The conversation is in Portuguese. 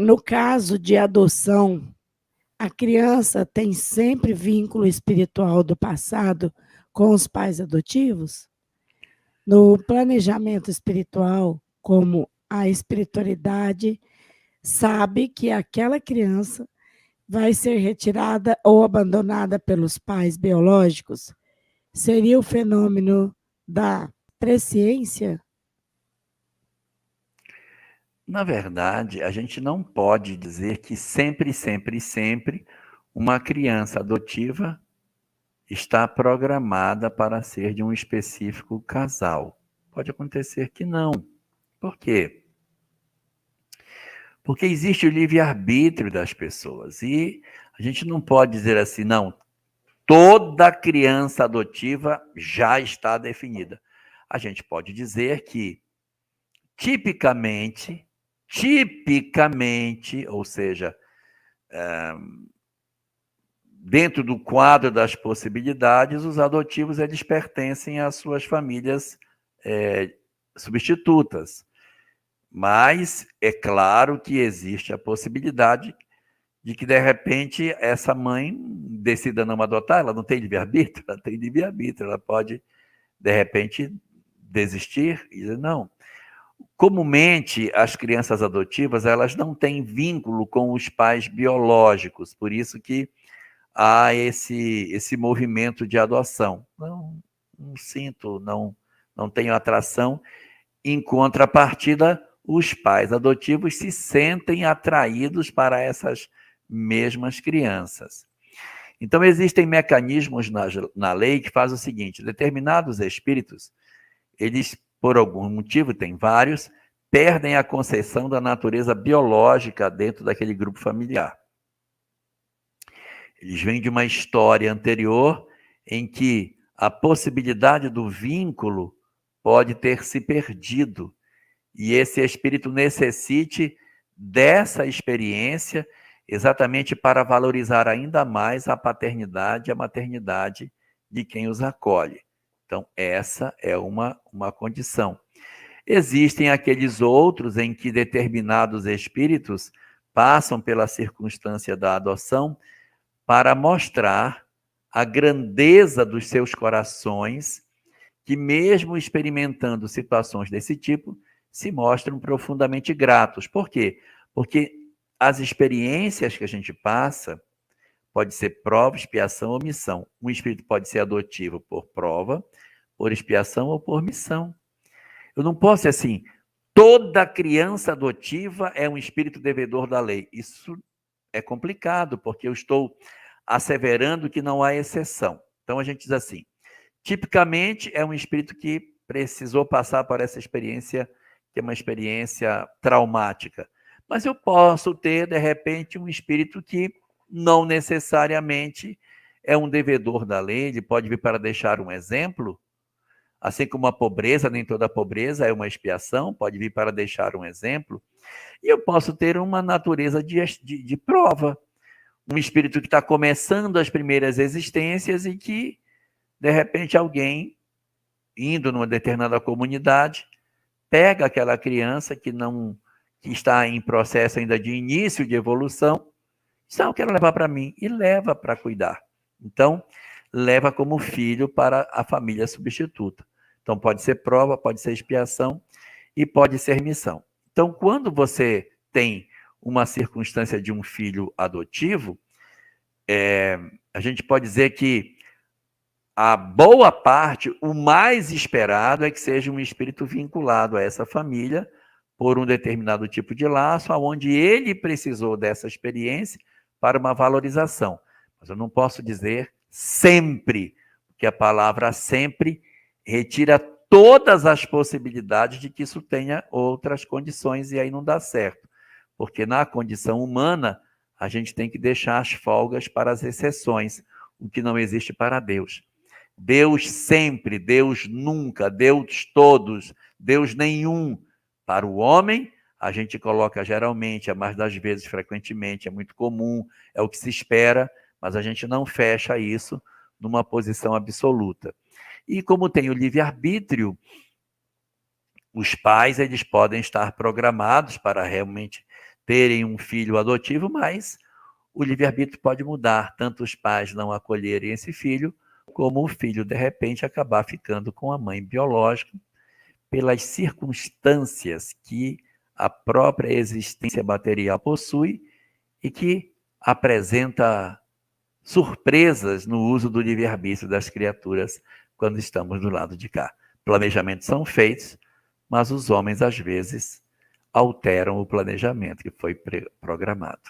no caso de adoção, a criança tem sempre vínculo espiritual do passado com os pais adotivos? No planejamento espiritual, como a espiritualidade sabe que aquela criança vai ser retirada ou abandonada pelos pais biológicos, seria o fenômeno da presciência? Na verdade, a gente não pode dizer que sempre, sempre, sempre uma criança adotiva está programada para ser de um específico casal. Pode acontecer que não. Por quê? Porque existe o livre-arbítrio das pessoas e a gente não pode dizer assim, não, toda criança adotiva já está definida. A gente pode dizer que tipicamente, ou seja, dentro do quadro das possibilidades, os adotivos eles pertencem às suas famílias substitutas. Mas é claro que existe a possibilidade de que, de repente, essa mãe decida não adotar, ela não tem livre-arbítrio, ela tem livre-arbítrio, ela pode, de repente, desistir e dizer, não. Comumente, as crianças adotivas, elas não têm vínculo com os pais biológicos, por isso que há esse movimento de adoção. Não sinto, não tenho atração. Em contrapartida, os pais adotivos se sentem atraídos para essas mesmas crianças. Então, existem mecanismos na lei que fazem o seguinte, determinados espíritos, eles, por algum motivo, tem vários, perdem a concepção da natureza biológica dentro daquele grupo familiar. Eles vêm de uma história anterior em que a possibilidade do vínculo pode ter se perdido e esse espírito necessite dessa experiência exatamente para valorizar ainda mais a paternidade e a maternidade de quem os acolhe. Então, essa é uma condição. Existem aqueles outros em que determinados espíritos passam pela circunstância da adoção para mostrar a grandeza dos seus corações, que mesmo experimentando situações desse tipo, se mostram profundamente gratos. Por quê? Porque as experiências que a gente passa pode ser prova, expiação ou missão. Um espírito pode ser adotivo por prova, por expiação ou por missão. Eu não posso ser assim, toda criança adotiva é um espírito devedor da lei. Isso é complicado, porque eu estou asseverando que não há exceção. Então a gente diz assim, tipicamente é um espírito que precisou passar por essa experiência, que é uma experiência traumática. Mas eu posso ter, de repente, um espírito que não necessariamente é um devedor da lei, ele pode vir para deixar um exemplo, assim como a pobreza, nem toda pobreza é uma expiação, pode vir para deixar um exemplo, e eu posso ter uma natureza de prova, um espírito que está começando as primeiras existências e que, de repente, alguém, indo numa determinada comunidade, pega aquela criança que está em processo ainda de início de evolução, diz, eu quero levar para mim, e leva para cuidar. Então, leva como filho para a família substituta. Então, pode ser prova, pode ser expiação e pode ser missão. Então, quando você tem uma circunstância de um filho adotivo, a gente pode dizer que a boa parte, o mais esperado é que seja um espírito vinculado a essa família por um determinado tipo de laço, onde ele precisou dessa experiência para uma valorização. Mas eu não posso dizer sempre, porque a palavra sempre retira todas as possibilidades de que isso tenha outras condições e aí não dá certo. Porque na condição humana, a gente tem que deixar as folgas para as exceções, o que não existe para Deus. Deus sempre, Deus nunca, Deus todos, Deus nenhum. Para o homem, a gente coloca geralmente, a mais das vezes, frequentemente, é muito comum, é o que se espera, mas a gente não fecha isso numa posição absoluta. E como tem o livre-arbítrio, os pais eles podem estar programados para realmente terem um filho adotivo, mas o livre-arbítrio pode mudar, tanto os pais não acolherem esse filho, como o filho, de repente, acabar ficando com a mãe biológica, pelas circunstâncias que a própria existência material possui e que apresenta surpresas no uso do livre-arbítrio das criaturas quando estamos do lado de cá. Planejamentos são feitos, mas os homens, às vezes, alteram o planejamento que foi programado.